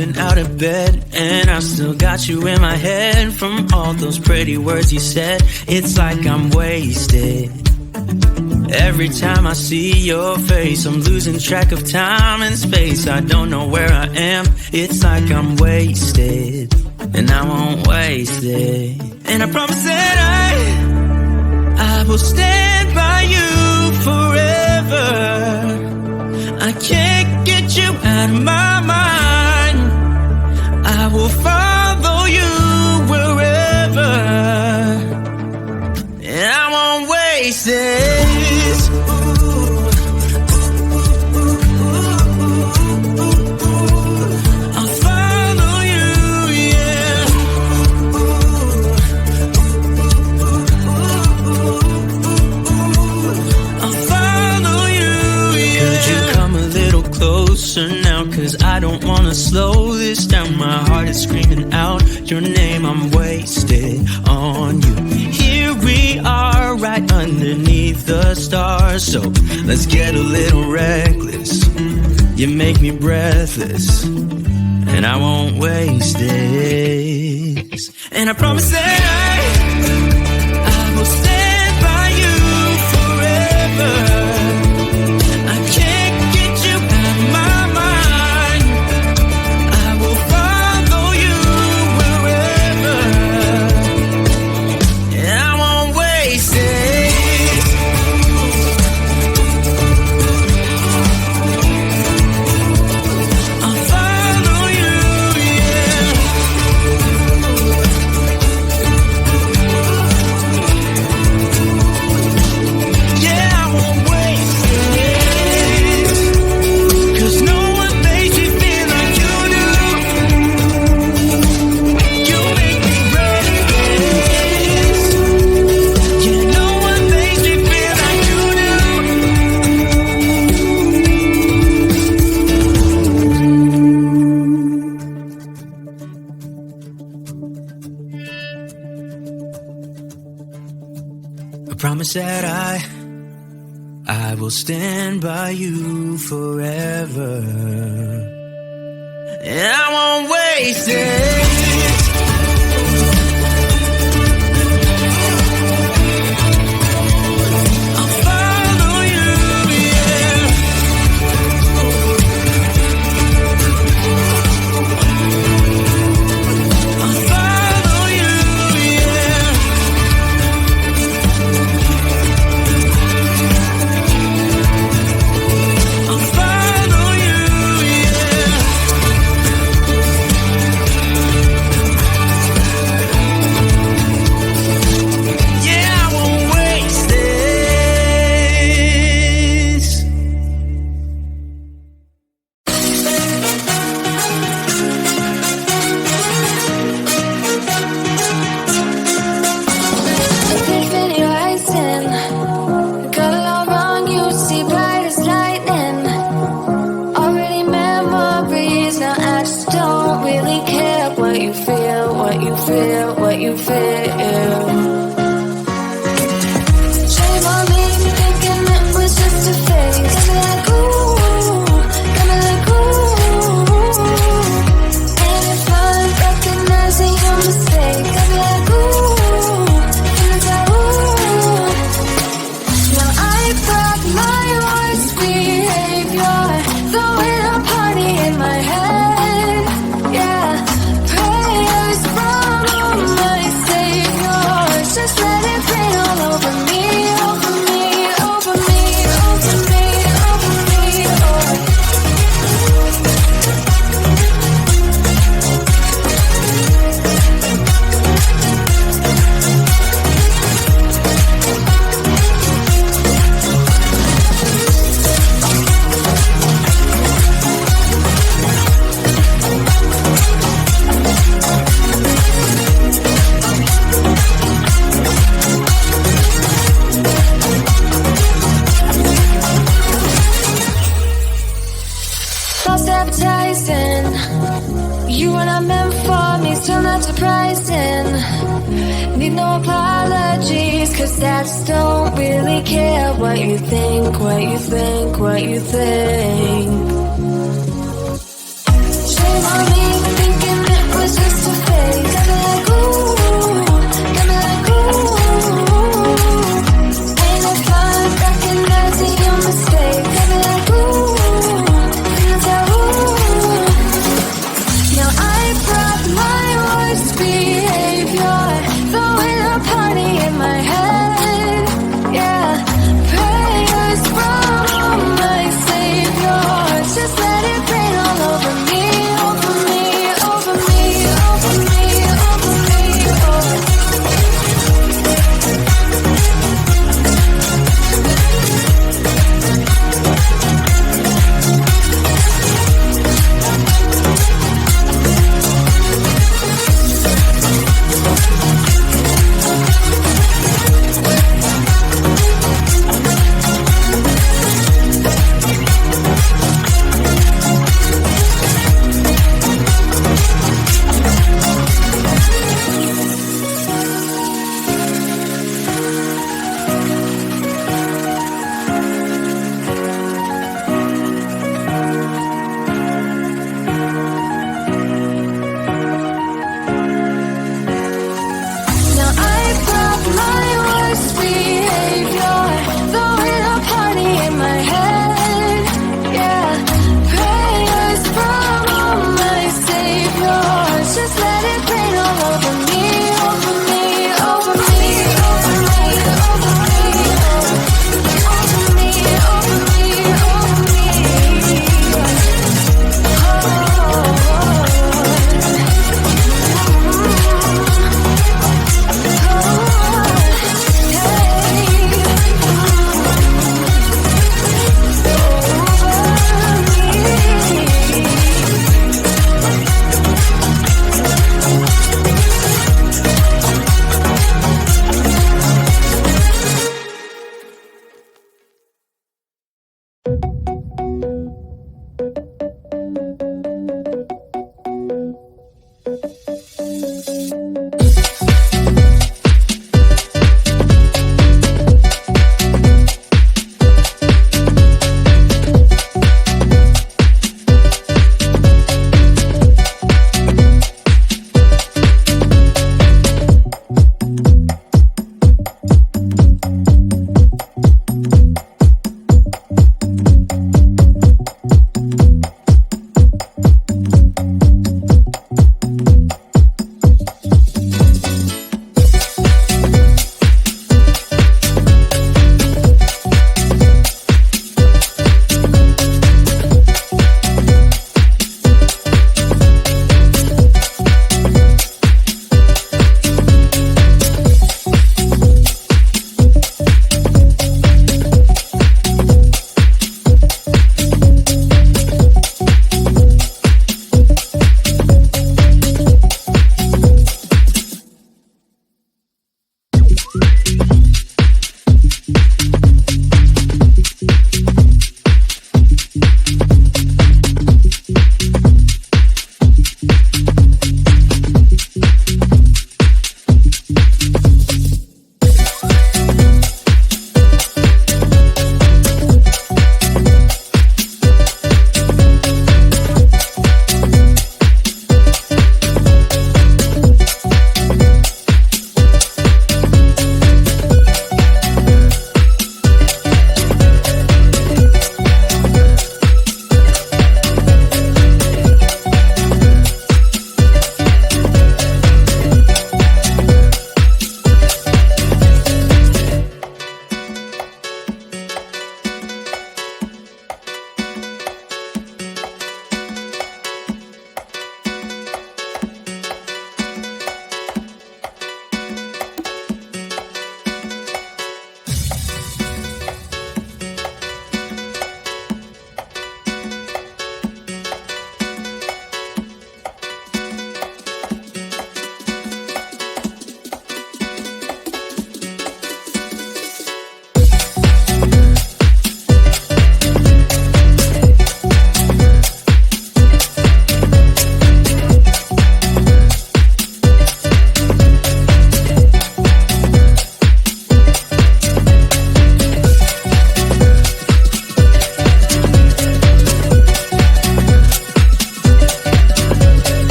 rolling out of bed, and I still got you in my head from all those pretty words you said. It's like I'm wasted. Every time I see your face, I'm losing track of time and space. I don't know where I am. It's like I'm wasted, and I won't waste it. And I promise that I will stand by you forever. I can't get you out of my mind. I will follow you wherever, and I won't waste it. Now, cause I don't wanna slow this down. My heart is screaming out your name. I'm wasted on you. Here we are, right underneath the stars. So let's get a little reckless. You make me breathless, and I won't waste this. And I promise that I will stand by you forever. Promise that I will stand by you forever, and I won't waste it. Need no apologies, 'cause that's don't really care what you think, what you think, what you think. Shame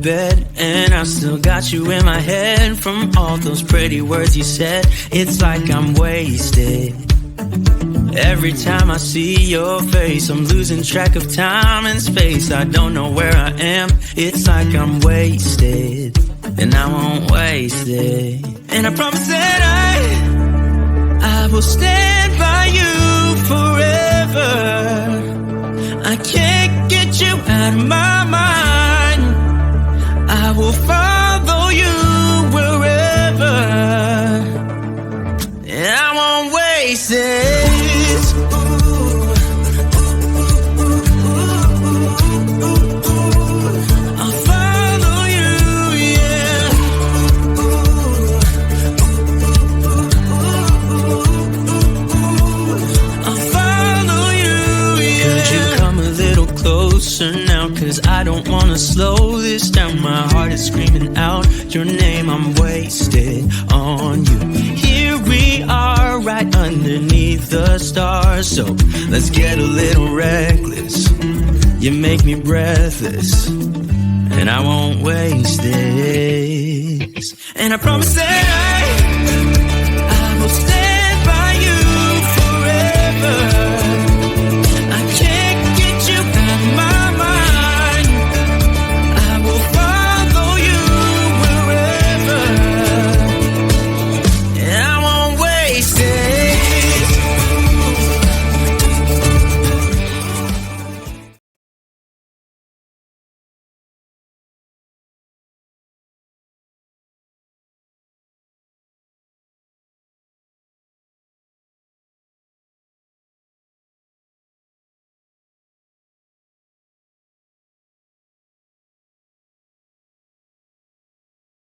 bed, and I still got you in my head from all those pretty words you said. It's like I'm wasted. Every time I see your face, I'm losing track of time and space. I don't know where I am. It's like I'm wasted, and I won't waste it. And I promise that I will stand by you forever. I can't get you out of my mind. I will follow you wherever, and I won't waste it. I'll follow you, yeah. I'll follow you, yeah. Could you come a little closer now? 'Cause I don't wanna slow this down. My heart is screaming out your name. I'm wasted on you. Here we are, right underneath the stars. So let's get a little reckless. You make me breathless, and I won't waste this. And I promise that